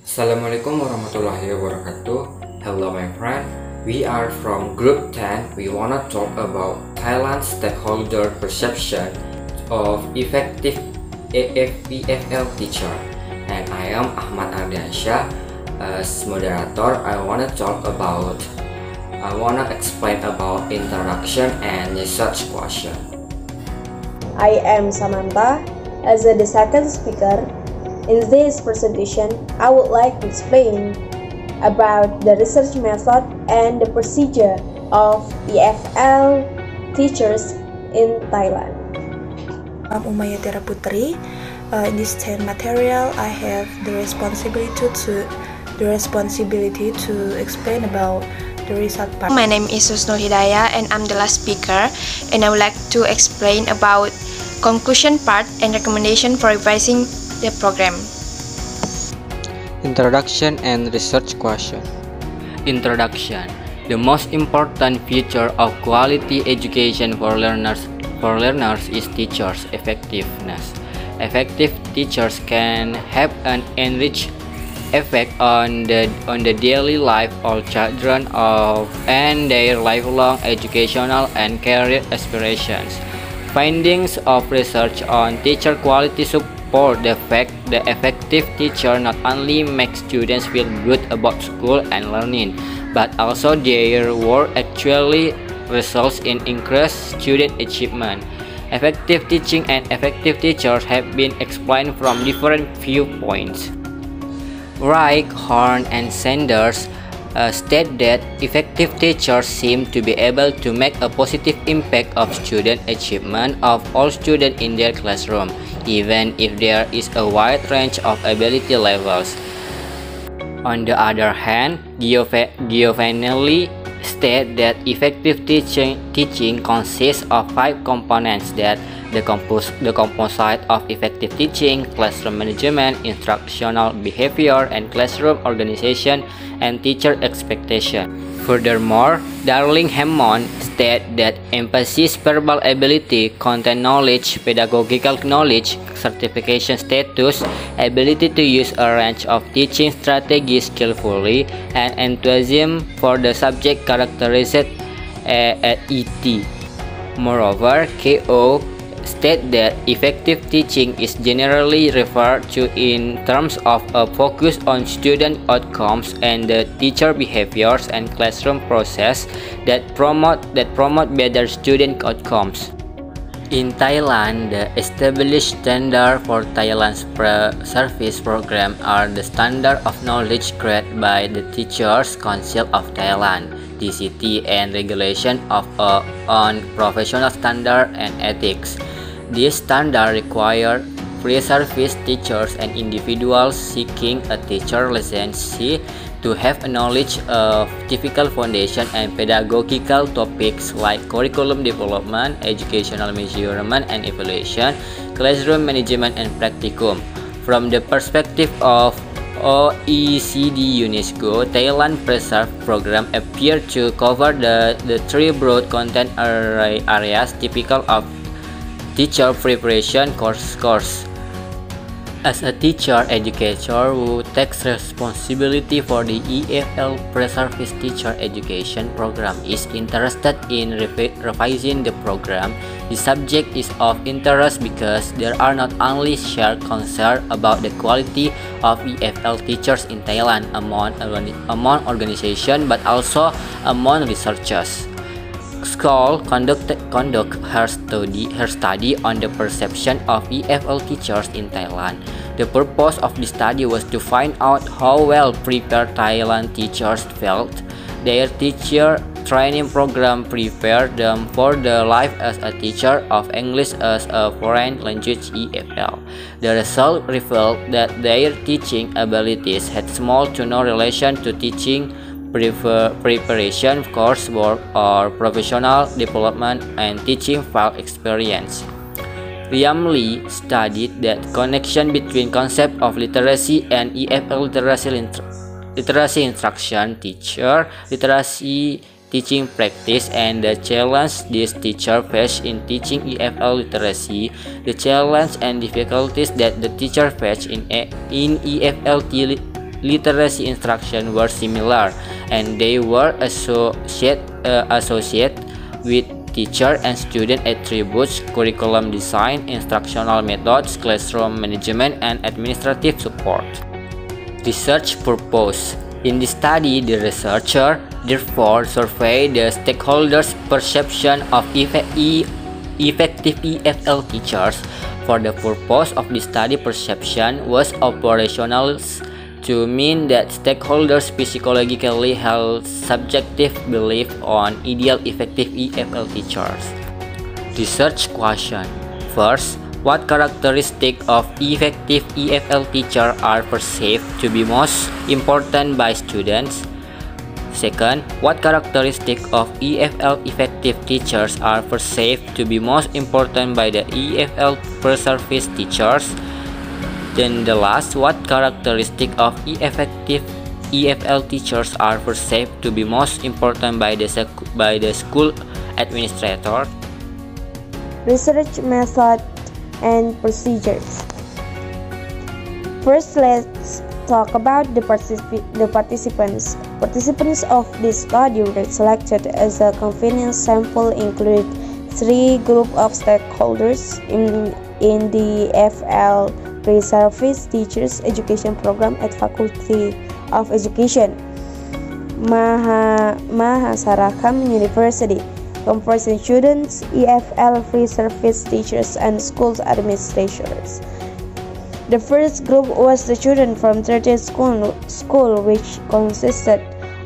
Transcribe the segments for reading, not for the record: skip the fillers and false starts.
Assalamualaikum warahmatullahi wabarakatuh. Hello my friend, we are from group 10. We wanna talk about Thailand stakeholder perception of effective EFL teacher. And I am Ahmad Ardiansyah. As moderator, I wanna explain about introduction and research question. I am Samantha. As the second speaker, in this presentation, I would like to explain about the research method and the procedure of EFL teachers in Thailand. I'm Umayatira Putri. In this 10 material, I have the responsibility to explain about the result part. My name is Susnul Hidayah and I'm the last speaker, and I would like to explain about conclusion part and recommendation for revising the program. Introduction and research question. Introduction. The most important feature of quality education for learners is teachers' effectiveness. Effective teachers can have an enriched effect on the daily life of children and their lifelong educational and career aspirations. Findings of research on teacher quality support the fact the effective teacher not only makes students feel good about school and learning, but also their work actually results in increased student achievement. Effective teaching and effective teachers have been explained from different viewpoints. Wright, Horn, and Sanders state that effective teachers seem to be able to make a positive impact of student achievement of all students in their classroom, even if there is a wide range of ability levels. On the other hand, Giovanelli states that effective teaching consists of 5 components that the composite of effective teaching, classroom management, instructional behavior, and classroom organization and teacher expectation. Furthermore, Darling Hammond states that emphasis verbal ability, content knowledge, pedagogical knowledge, certification status, ability to use a range of teaching strategies skillfully, and enthusiasm for the subject characterized at ET. Moreover, KO state that effective teaching is generally referred to in terms of a focus on student outcomes and the teacher behaviors and classroom process that promote better student outcomes. In Thailand, the established standard for Thailand's service program are the Standard of Knowledge created by the Teachers Council of Thailand (TCT) and Regulation on Professional Standard and Ethics. These standards require free service teachers and individuals seeking a teacher licence to have a knowledge of typical foundation and pedagogical topics like curriculum development, educational measurement and evaluation, classroom management and practicum. From the perspective of OECD UNESCO, Thailand Preserve program appear to cover the 3 broad content areas typical of teacher preparation course. As a teacher educator who takes responsibility for the EFL Pre-Service Teacher Education Program is interested in revising the program, the subject is of interest because there are not only shared concerns about the quality of EFL teachers in Thailand among organizations but also among researchers. School conduct her study on the perception of EFL teachers in Thailand. The purpose of the study was to find out how well prepared Thailand teachers felt their teacher training program prepared them for the life as a teacher of English as a foreign language EFL. The result revealed that their teaching abilities had small to no relation to teaching preparation, coursework, or professional development and teaching field experience. Liam studied that connection between concept of literacy and EFL literacy instruction, teacher literacy teaching practice, and the challenge these teachers face in teaching EFL literacy, the challenge and difficulties that the teacher face in EFL literacy instruction were similar, and they were associated with teacher and student attributes, curriculum design, instructional methods, classroom management, and administrative support. Research purpose. In this study, the researcher therefore surveyed the stakeholders' perception of effective EFL teachers. For the purpose of the study, perception was operational to mean that stakeholders psychologically held subjective belief on ideal effective EFL teachers. Research question. First, what characteristics of effective EFL teacher are perceived to be most important by students? Second, what characteristics of EFL effective teachers are perceived to be most important by the EFL per-service teachers? Then the last, what characteristics of effective EFL teachers are perceived to be most important by the school administrator? Research method and procedures. First, let's talk about the participants. Participants of this study were selected as a convenience sample include 3 groups of stakeholders in the Efl-Effective Teachers Education Program at Faculty of Education, Mahasarakham University, comprising students, EFL free service teachers, and schools administrators. The first group was the students from 13 school, which consisted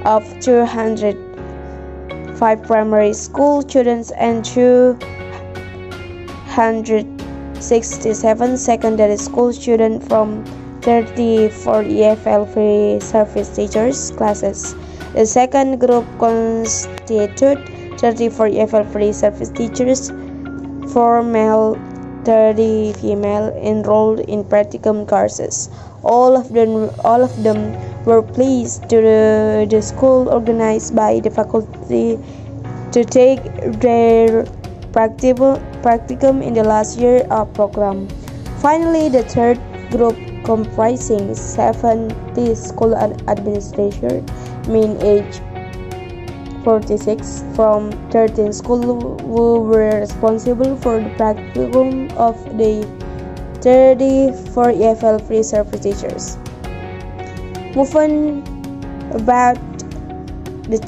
of 205 primary school students and 267 secondary school students from 34 EFL free service teachers classes. The second group constituted 34 EFL free service teachers, 4 male, 30 female, enrolled in practicum courses. All of them were pleased to the school organized by the faculty to take their practicum in the last year of program. Finally, the third group, comprising 70 school administrators, mean age 46, from 13 schools, who were responsible for the practicum of the 34 EFL free service teachers. Moving about the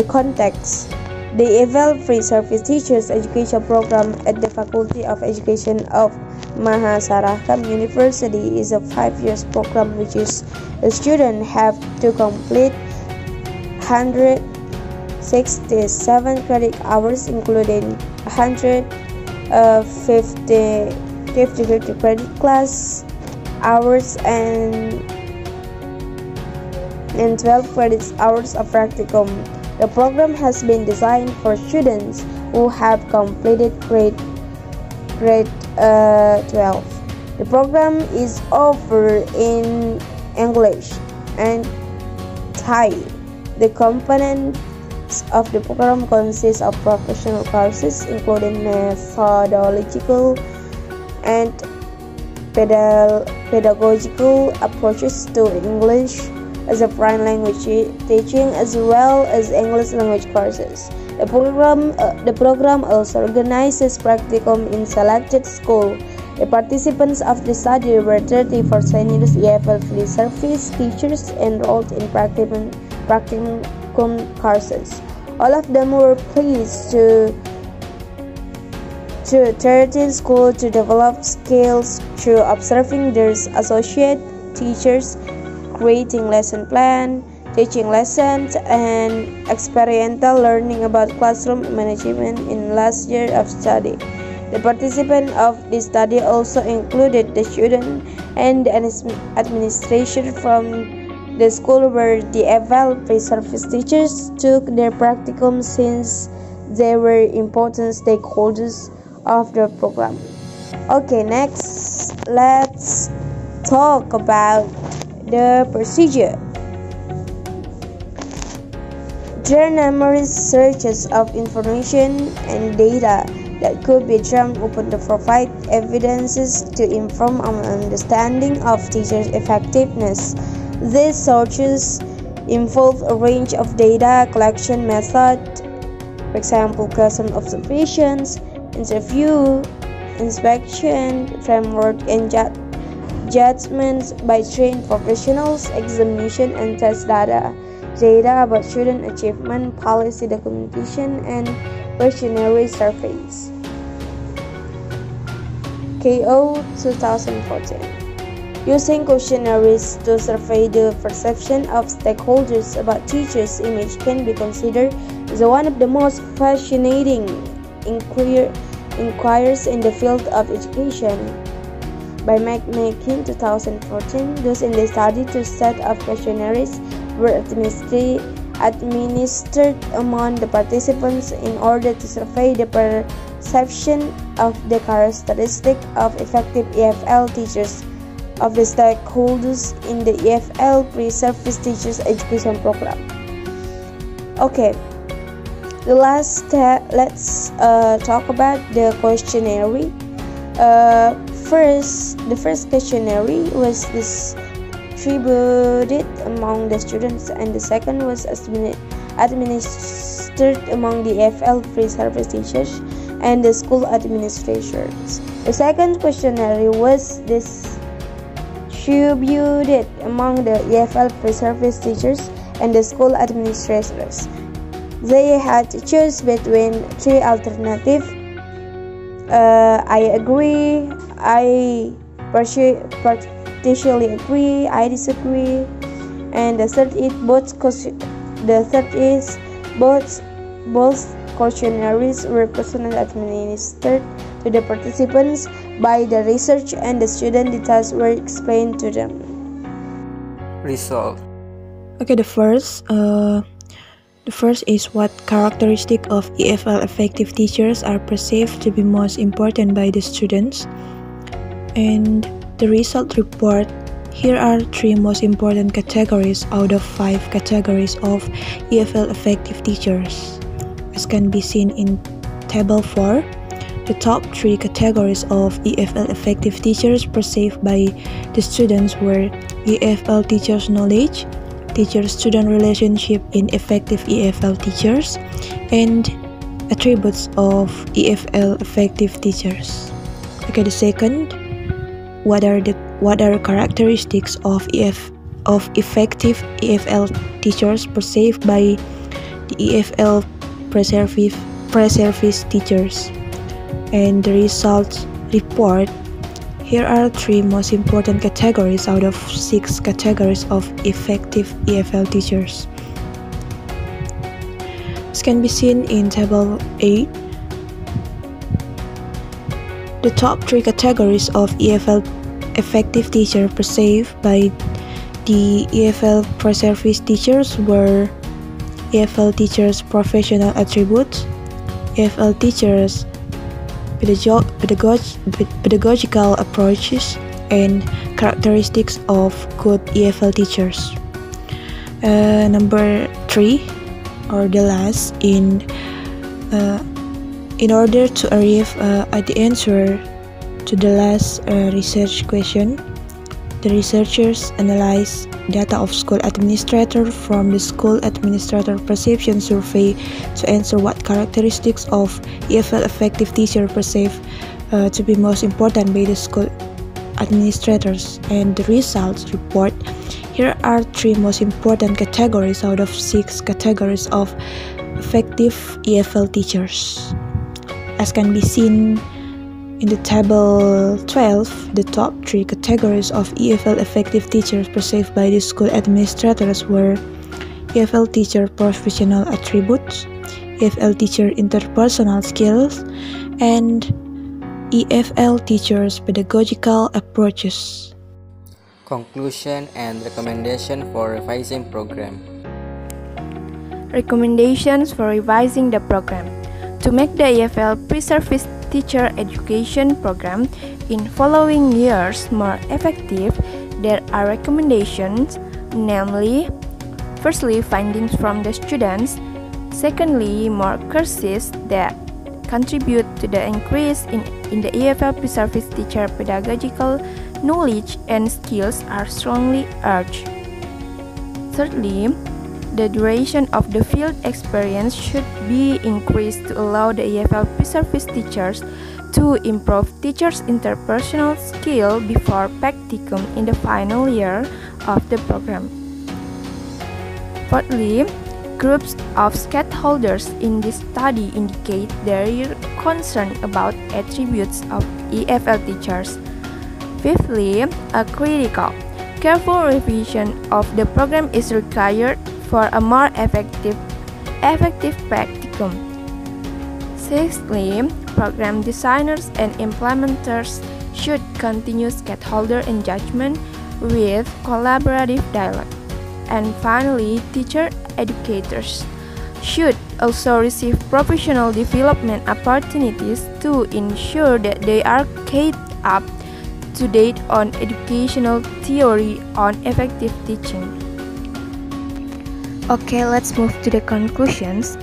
context. The EFL Free Service Teachers Education Program at the Faculty of Education of Mahasarakham University is a 5-year program which is the students have to complete 167 credit hours, including 50 credit class hours and 12 credit hours of practicum. The program has been designed for students who have completed grade 12. The program is offered in English and Thai. The components of the program consist of professional courses, including methodological and pedagogical approaches to English as a foreign language teaching, as well as English language courses. The program also organizes practicum in selected schools. The participants of the study were 34 senior EFL free service teachers enrolled in practicum courses. All of them were pleased to 13 schools to develop skills through observing their associate teachers, creating lesson plan, teaching lessons, and experiential learning about classroom management in last year of study. The participants of this study also included the student and the administration from the school where the EFL free service teachers took their practicum, since they were important stakeholders of the program. Okay, next let's talk about the procedure. There are numerous searches of information and data that could be drawn upon to provide evidences to inform our understanding of teachers' effectiveness. These sources involve a range of data collection methods, for example, classroom observations, interview, inspection, framework, and judgments by trained professionals, examination and test data about student achievement, policy documentation, and questionnaire surveys. KO 2014. Using questionnaires to survey the perception of stakeholders about teachers' image can be considered as one of the most fascinating inquiries in the field of education. By making 2014, those in the study two set of questionnaires were administered among the participants in order to survey the perception of the characteristic of effective EFL teachers of the stakeholders in the EFL pre-service teachers education program. Okay, the last step, let's talk about the questionnaire. The first questionnaire was distributed among the students, and the second was administered among the EFL pre-service teachers and the school administrators. The second questionnaire was distributed among the EFL pre-service teachers and the school administrators. They had to choose between three alternatives: I agree, I partially agree, I disagree, and the third is both questionnaires were personally administered to the participants by the research, and the student details were explained to them. Result. Okay, the first is what characteristics of Efl-Effective teachers are perceived to be most important by the students. And the result report, here are three most important categories out of 5 categories of Efl-Effective teachers. As can be seen in table 4, the top 3 categories of Efl-Effective teachers perceived by the students were EFL teachers' knowledge, teacher-student relationship in effective EFL teachers, and attributes of Efl-Effective teachers. Okay, the second, what are characteristics of effective EFL teachers perceived by the EFL pre-service teachers? And the results report, here are 3 most important categories out of 6 categories of effective EFL teachers. As can be seen in table 8, the top 3 categories of EFL-Effective teacher perceived by the EFL pre-service teachers were EFL teachers' professional attributes, EFL teachers' pedagogical approaches, and characteristics of good EFL teachers. Number 3, or the last, in order to arrive at the answer to the last research question, the researchers analyzed data of school administrator from the school administrator perception survey to answer what characteristics of EFL-Effective teacher perceived to be most important by the school administrators. And the results report, here are 3 most important categories out of 6 categories of effective EFL teachers. As can be seen in the table 12, the top 3 categories of EFL-Effective teachers perceived by the school administrators were EFL teacher professional attributes, EFL teacher interpersonal skills, and EFL teachers' pedagogical approaches. Conclusion and recommendation for revising program. Recommendations for revising the program. To make the EFL pre-service teacher education program in following years more effective, there are recommendations, namely, firstly, findings from the students, secondly, more courses that contribute to the increase in the EFL pre-service teacher pedagogical knowledge and skills are strongly urged. Thirdly, the duration of the field experience should be increased to allow the EFL pre-service teachers to improve teachers' interpersonal skill before practicum in the final year of the program. Fourthly, groups of stakeholders in this study indicate their concern about attributes of EFL teachers. Fifthly, a critical, careful revision of the program is required for a more effective practicum. Sixthly, program designers and implementers should continue stakeholder engagement with collaborative dialogue. And finally, teacher educators should also receive professional development opportunities to ensure that they are kept up to date on educational theory on effective teaching. Okay, let's move to the conclusions.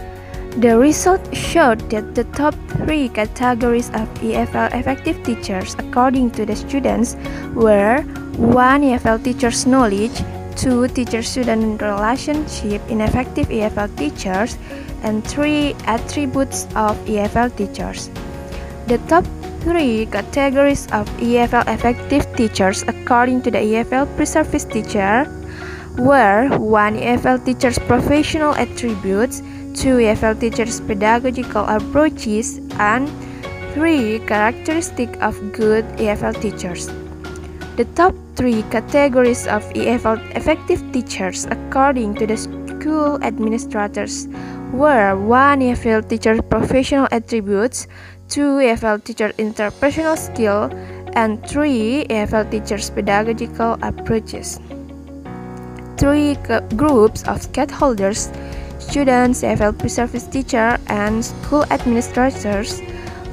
The result showed that the top 3 categories of Efl-Effective teachers according to the students were 1. EFL teachers' knowledge, 2. Teacher-student relationship in effective EFL teachers, and 3. Attributes of EFL teachers. The top 3 categories of EFL-Effective teachers according to the EFL pre-service teacher were 1. EFL teachers' professional attributes, 2. EFL teachers' pedagogical approaches, and 3. Characteristics of good EFL teachers. The top 3 categories of EFL-Effective teachers according to the school administrators were 1. EFL teachers' professional attributes, 2. EFL teachers' interpersonal skill, and 3. EFL teachers' pedagogical approaches. 3 groups of stakeholders, students, EFL pre-service teacher, and school administrators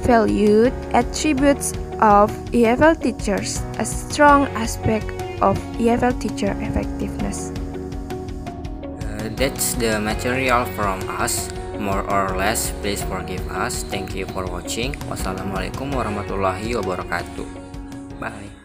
valued attributes of EFL teachers, a strong aspect of EFL teacher effectiveness. That's the material from us. More or less, please forgive us. Thank you for watching. Wassalamualaikum warahmatullahi wabarakatuh. Bye.